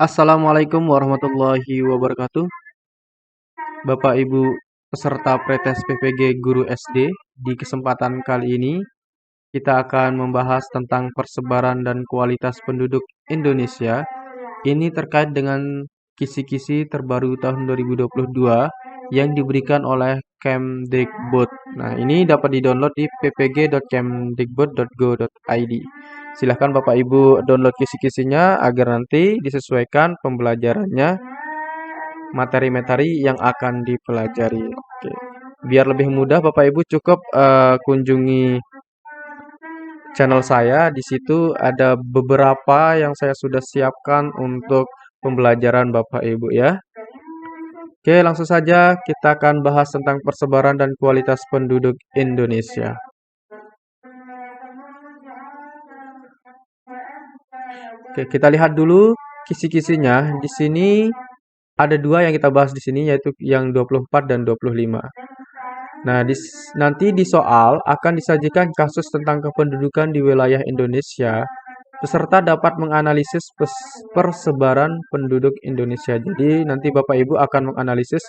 Assalamualaikum warahmatullahi wabarakatuh. Bapak Ibu peserta pretest PPG Guru SD, di kesempatan kali ini kita akan membahas tentang persebaran dan kualitas penduduk Indonesia. Ini terkait dengan kisi-kisi terbaru tahun 2022 yang diberikan oleh Kemdikbud. Nah, ini dapat didownload di ppg.kemdikbud.go.id. Silahkan Bapak Ibu download kisi-kisinya agar nanti disesuaikan pembelajarannya materi-materi yang akan dipelajari. Oke. Biar lebih mudah, Bapak Ibu cukup kunjungi channel saya. Di situ ada beberapa yang saya sudah siapkan untuk pembelajaran Bapak Ibu ya. Oke, langsung saja kita akan bahas tentang persebaran dan kualitas penduduk Indonesia. Oke, kita lihat dulu kisi-kisinya. Di sini ada dua yang kita bahas di sini, yaitu yang 24 dan 25. Nah, nanti di soal akan disajikan kasus tentang kependudukan di wilayah Indonesia. Peserta dapat menganalisis persebaran penduduk Indonesia. Jadi, nanti Bapak Ibu akan menganalisis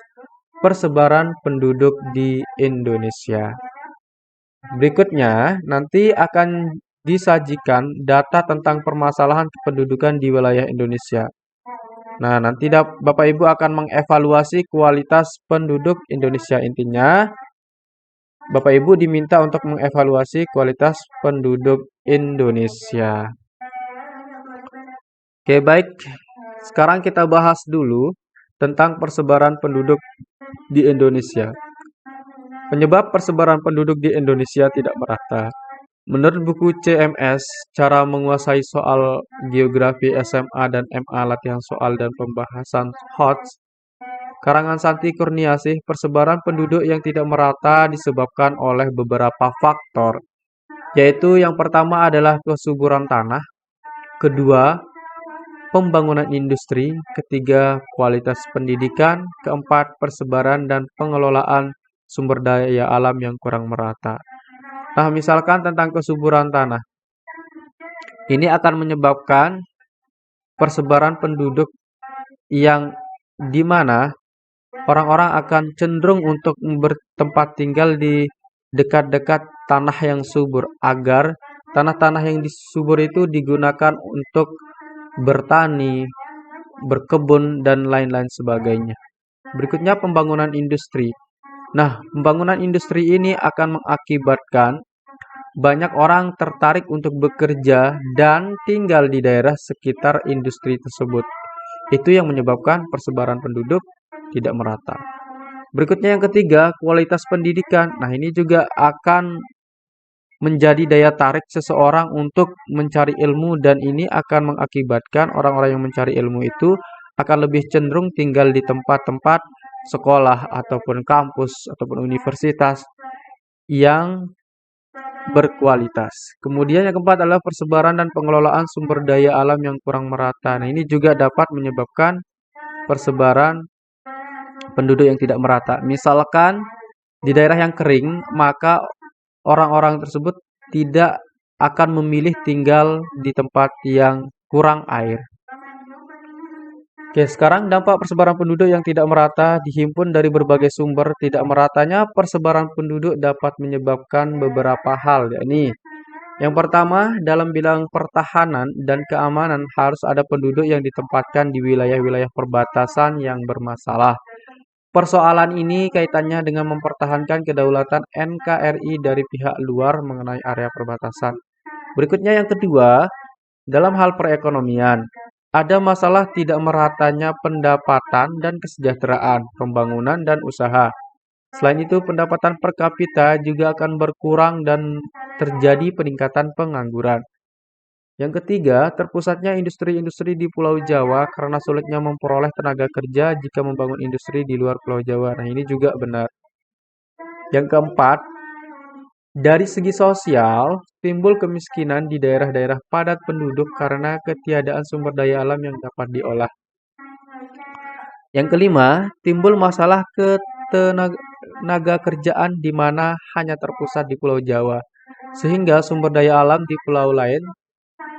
persebaran penduduk di Indonesia. Berikutnya, nanti akan disajikan data tentang permasalahan kependudukan di wilayah Indonesia. Nah, nanti Bapak Ibu akan mengevaluasi kualitas penduduk Indonesia. Intinya, Bapak Ibu diminta untuk mengevaluasi kualitas penduduk Indonesia. Oke, baik. Sekarang kita bahas dulu tentang persebaran penduduk di Indonesia. Penyebab persebaran penduduk di Indonesia tidak merata. Menurut buku CMS, Cara Menguasai Soal Geografi SMA dan MA Latihan Soal dan Pembahasan HOTS, karangan Santi Kurniasih, persebaran penduduk yang tidak merata disebabkan oleh beberapa faktor, yaitu yang pertama adalah kesuburan tanah, kedua, pembangunan industri, ketiga, kualitas pendidikan, keempat, persebaran dan pengelolaan sumber daya alam yang kurang merata. Nah, misalkan tentang kesuburan tanah. Ini akan menyebabkan persebaran penduduk yang di mana orang-orang akan cenderung untuk bertempat tinggal di dekat-dekat tanah yang subur, agar tanah-tanah yang subur itu digunakan untuk bertani, berkebun, dan lain-lain sebagainya. Berikutnya, pembangunan industri. Nah, pembangunan industri ini akan mengakibatkan banyak orang tertarik untuk bekerja dan tinggal di daerah sekitar industri tersebut. Itu yang menyebabkan persebaran penduduk tidak merata. Berikutnya yang ketiga, kualitas pendidikan. Nah, ini juga akan menjadi daya tarik seseorang untuk mencari ilmu, dan ini akan mengakibatkan orang-orang yang mencari ilmu itu akan lebih cenderung tinggal di tempat-tempat sekolah ataupun kampus ataupun universitas yang berkualitas. Kemudian yang keempat adalah persebaran dan pengelolaan sumber daya alam yang kurang merata. Nah, ini juga dapat menyebabkan persebaran penduduk yang tidak merata. Misalkan di daerah yang kering, maka orang-orang tersebut tidak akan memilih tinggal di tempat yang kurang air. Oke, sekarang dampak persebaran penduduk yang tidak merata dihimpun dari berbagai sumber. Tidak meratanya persebaran penduduk dapat menyebabkan beberapa hal, yakni yang pertama, dalam bidang pertahanan dan keamanan harus ada penduduk yang ditempatkan di wilayah-wilayah perbatasan yang bermasalah. Persoalan ini kaitannya dengan mempertahankan kedaulatan NKRI dari pihak luar mengenai area perbatasan. Berikutnya yang kedua, dalam hal perekonomian, ada masalah tidak meratanya pendapatan dan kesejahteraan, pembangunan dan usaha. Selain itu, pendapatan per kapita juga akan berkurang dan terjadi peningkatan pengangguran. Yang ketiga, terpusatnya industri-industri di Pulau Jawa karena sulitnya memperoleh tenaga kerja jika membangun industri di luar Pulau Jawa. Nah, ini juga benar. Yang keempat, dari segi sosial, timbul kemiskinan di daerah-daerah padat penduduk karena ketiadaan sumber daya alam yang dapat diolah. Yang kelima, timbul masalah ketenaga kerjaan di mana hanya terpusat di Pulau Jawa, sehingga sumber daya alam di pulau lain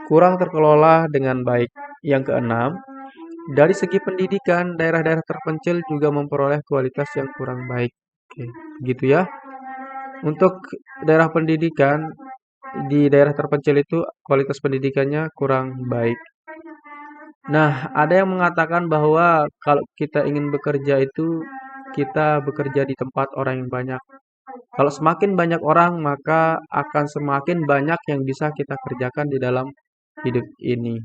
kurang terkelola dengan baik. Yang keenam, Dari segi pendidikan, daerah-daerah terpencil juga memperoleh kualitas yang kurang baik. Oke, gitu ya. Untuk daerah pendidikan, di daerah terpencil itu kualitas pendidikannya kurang baik. Nah, ada yang mengatakan bahwa kalau kita ingin bekerja itu, kita bekerja di tempat orang yang banyak. Kalau semakin banyak orang, maka akan semakin banyak yang bisa kita kerjakan di dalam hidup ini.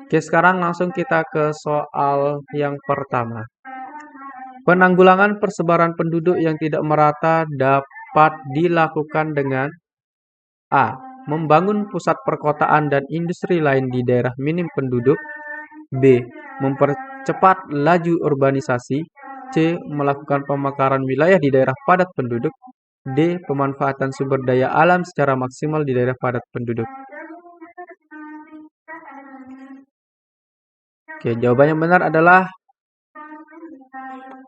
Oke, sekarang langsung kita ke soal yang pertama. Penanggulangan persebaran penduduk yang tidak merata dapat dilakukan dengan A. Membangun pusat perkotaan dan industri lain di daerah minim penduduk. B. Mempercepat laju urbanisasi. C. Melakukan pemekaran wilayah di daerah padat penduduk. D. Pemanfaatan sumber daya alam secara maksimal di daerah padat penduduk. Oke, jawaban yang benar adalah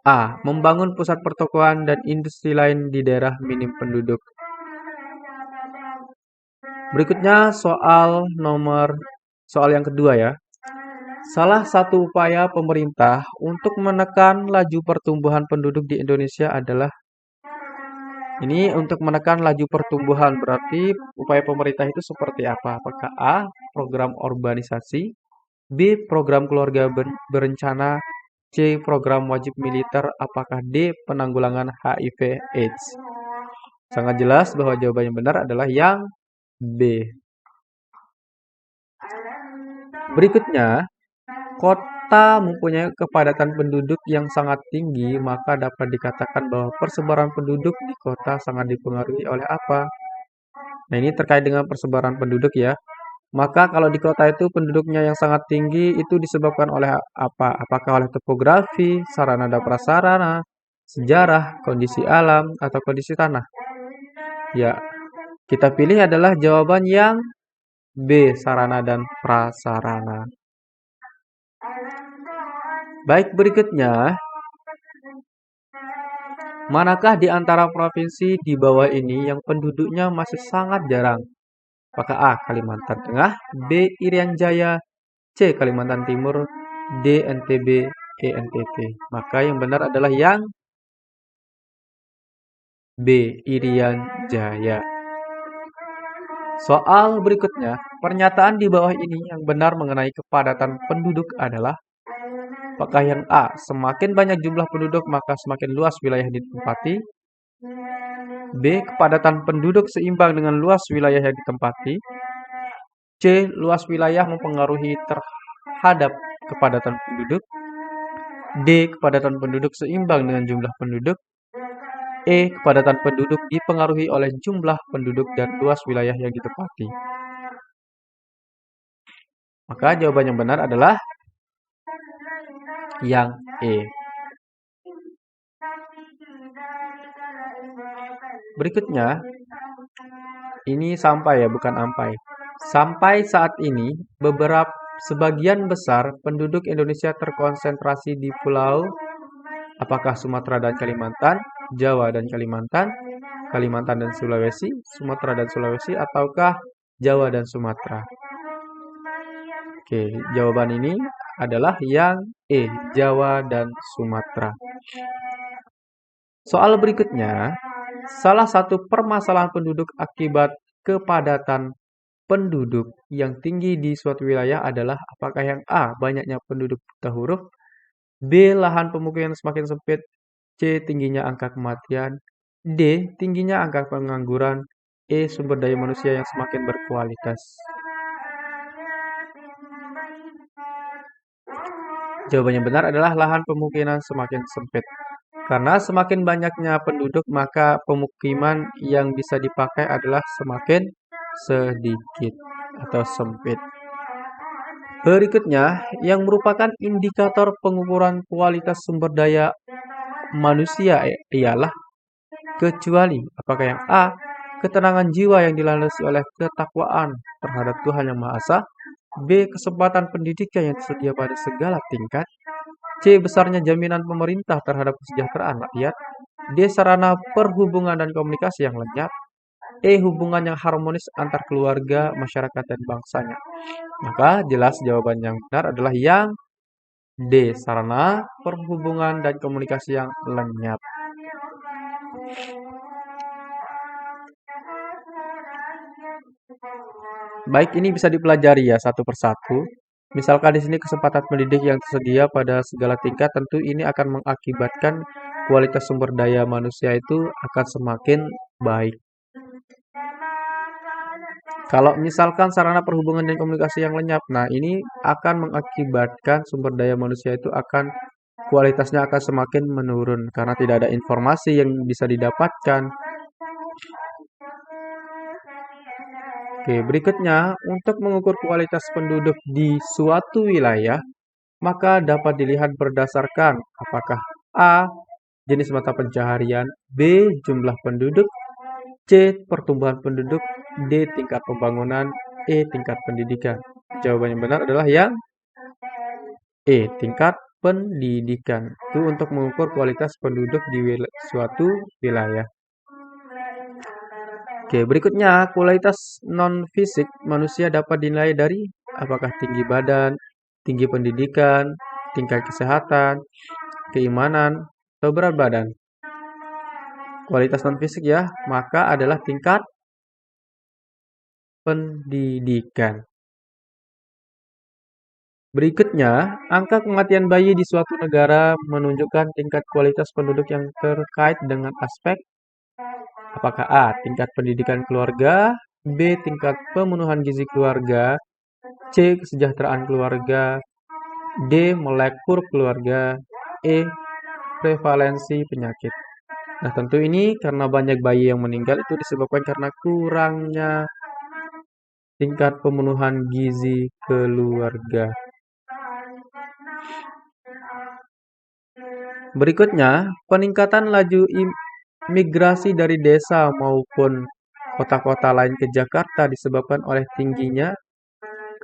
A. Membangun pusat pertokoan dan industri lain di daerah minim penduduk. Berikutnya soal yang kedua ya. Salah satu upaya pemerintah untuk menekan laju pertumbuhan penduduk di Indonesia adalah ini untuk menekan laju pertumbuhan. Berarti upaya pemerintah itu seperti apa? Apakah A. Program urbanisasi, B. Program keluarga berencana, C. Program wajib militer, apakah D. Penanggulangan HIV/AIDS? Sangat jelas bahwa jawaban yang benar adalah yang B. Berikutnya, kota mempunyai kepadatan penduduk yang sangat tinggi, maka dapat dikatakan bahwa persebaran penduduk di kota sangat dipengaruhi oleh apa? Nah, ini terkait dengan persebaran penduduk ya. Maka kalau di kota itu penduduknya yang sangat tinggi itu disebabkan oleh apa? Apakah oleh topografi, sarana dan prasarana, sejarah, kondisi alam, atau kondisi tanah? Ya, kita pilih adalah jawaban yang B, sarana dan prasarana. Baik, berikutnya. Manakah di antara provinsi di bawah ini yang penduduknya masih sangat jarang? Apakah A. Kalimantan Tengah, B. Irian Jaya, C. Kalimantan Timur, D. NTB, E. NTT. Maka yang benar adalah yang B. Irian Jaya. Soal berikutnya, pernyataan di bawah ini yang benar mengenai kepadatan penduduk adalah apakah yang A. Semakin banyak jumlah penduduk maka semakin luas wilayah ditempati. B. Kepadatan penduduk seimbang dengan luas wilayah yang ditempati. C. Luas wilayah mempengaruhi terhadap kepadatan penduduk. D. Kepadatan penduduk seimbang dengan jumlah penduduk. E. Kepadatan penduduk dipengaruhi oleh jumlah penduduk dan luas wilayah yang ditempati. Maka jawaban yang benar adalah yang E. Berikutnya, ini sampai ya, bukan ampai. Sampai saat ini, sebagian besar penduduk Indonesia terkonsentrasi di pulau, apakah Sumatera dan Kalimantan, Jawa dan Kalimantan, Kalimantan dan Sulawesi, Sumatera dan Sulawesi, ataukah Jawa dan Sumatera? Oke, jawaban ini adalah yang E, Jawa dan Sumatera. Soal berikutnya, salah satu permasalahan penduduk akibat kepadatan penduduk yang tinggi di suatu wilayah adalah apakah yang A. Banyaknya penduduk buta huruf, B. Lahan pemukiman semakin sempit, C. Tingginya angka kematian, D. Tingginya angka pengangguran, E. Sumber daya manusia yang semakin berkualitas. Jawaban yang benar adalah lahan pemukiman semakin sempit. Karena semakin banyaknya penduduk, maka pemukiman yang bisa dipakai adalah semakin sedikit atau sempit. Berikutnya, yang merupakan indikator pengukuran kualitas sumber daya manusia ialah kecuali apakah yang A. Ketenangan jiwa yang dilandasi oleh ketakwaan terhadap Tuhan Yang Maha Esa, B. Kesempatan pendidikan yang tersedia pada segala tingkat, C. Besarnya jaminan pemerintah terhadap kesejahteraan rakyat, D. Sarana perhubungan dan komunikasi yang lenyap, E. Hubungan yang harmonis antar keluarga, masyarakat, dan bangsanya. Maka jelas jawaban yang benar adalah yang D. Sarana perhubungan dan komunikasi yang lenyap. Baik, ini bisa dipelajari ya satu persatu. Misalkan di sini kesempatan pendidik yang tersedia pada segala tingkat, tentu ini akan mengakibatkan kualitas sumber daya manusia itu akan semakin baik. Kalau misalkan sarana perhubungan dan komunikasi yang lenyap, nah ini akan mengakibatkan sumber daya manusia itu akan kualitasnya akan semakin menurun karena tidak ada informasi yang bisa didapatkan. Oke, berikutnya untuk mengukur kualitas penduduk di suatu wilayah, maka dapat dilihat berdasarkan apakah A. jenis mata pencaharian, B. jumlah penduduk, C. pertumbuhan penduduk, D. tingkat pembangunan, E. tingkat pendidikan. Jawaban yang benar adalah yang E. tingkat pendidikan. Itu untuk mengukur kualitas penduduk di suatu wilayah. Oke, berikutnya kualitas non-fisik manusia dapat dinilai dari apakah tinggi badan, tinggi pendidikan, tingkat kesehatan, keimanan, atau berat badan. Kualitas non-fisik ya, maka adalah tingkat pendidikan. Berikutnya, angka kematian bayi di suatu negara menunjukkan tingkat kualitas penduduk yang terkait dengan aspek apakah A. tingkat pendidikan keluarga, B. tingkat pemenuhan gizi keluarga, C. kesejahteraan keluarga, D. molekul keluarga, E. prevalensi penyakit. Nah, tentu ini karena banyak bayi yang meninggal itu disebabkan karena kurangnya tingkat pemenuhan gizi keluarga. Berikutnya, peningkatan laju migrasi dari desa maupun kota-kota lain ke Jakarta disebabkan oleh tingginya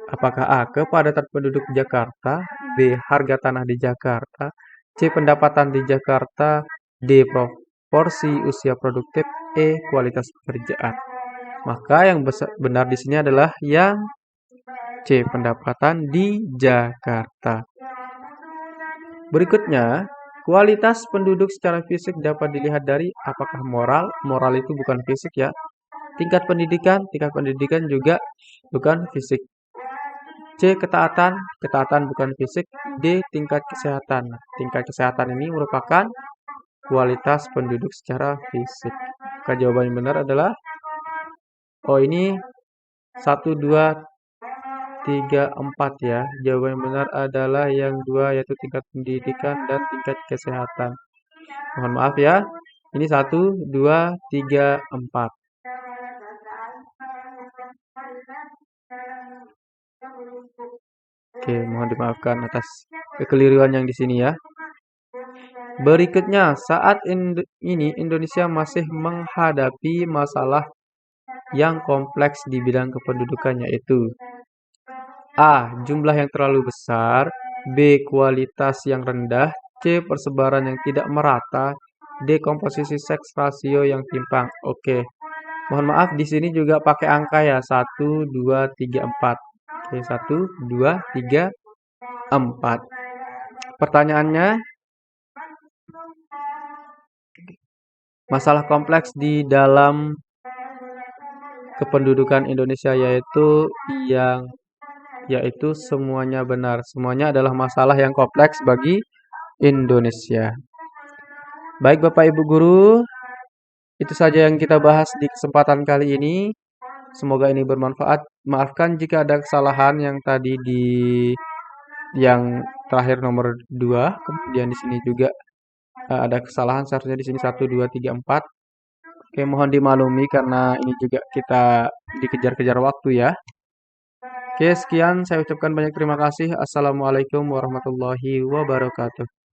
apakah A. kepadatan penduduk Jakarta, B. harga tanah di Jakarta, C. pendapatan di Jakarta, D. proporsi usia produktif, E. kualitas pekerjaan. Maka yang benar di sini adalah yang C. pendapatan di Jakarta. Berikutnya, kualitas penduduk secara fisik dapat dilihat dari apakah moral. Moral itu bukan fisik ya. Tingkat pendidikan juga bukan fisik. C. ketaatan bukan fisik. D. tingkat kesehatan. Tingkat kesehatan ini merupakan kualitas penduduk secara fisik. Maka jawaban yang benar adalah ini 1, 2, 3, 4 ya. Jawaban yang benar adalah yang 2 yaitu tingkat pendidikan dan tingkat kesehatan. Mohon maaf ya. Ini 1, 2, 3, 4. Oke, mohon dimaafkan atas kekeliruan yang di sini ya. Berikutnya, saat ini Indonesia masih menghadapi masalah yang kompleks di bidang kependudukan yaitu A. jumlah yang terlalu besar, B. kualitas yang rendah, C. persebaran yang tidak merata, D. komposisi seks rasio yang timpang. Oke. Mohon maaf di sini juga pakai angka ya. 1, 2, 3, 4. Oke, 1, 2, 3, 4. Pertanyaannya, masalah kompleks di dalam kependudukan Indonesia yaitu semuanya benar. Semuanya adalah masalah yang kompleks bagi Indonesia. Baik Bapak Ibu Guru, itu saja yang kita bahas di kesempatan kali ini. Semoga ini bermanfaat. Maafkan jika ada kesalahan yang tadi yang terakhir nomor 2, kemudian di sini juga ada kesalahan, seharusnya di sini 1, 2, 3, 4. Oke, mohon dimaklumi karena ini juga kita dikejar-kejar waktu ya. Oke, sekian saya ucapkan banyak terima kasih. Assalamualaikum warahmatullahi wabarakatuh.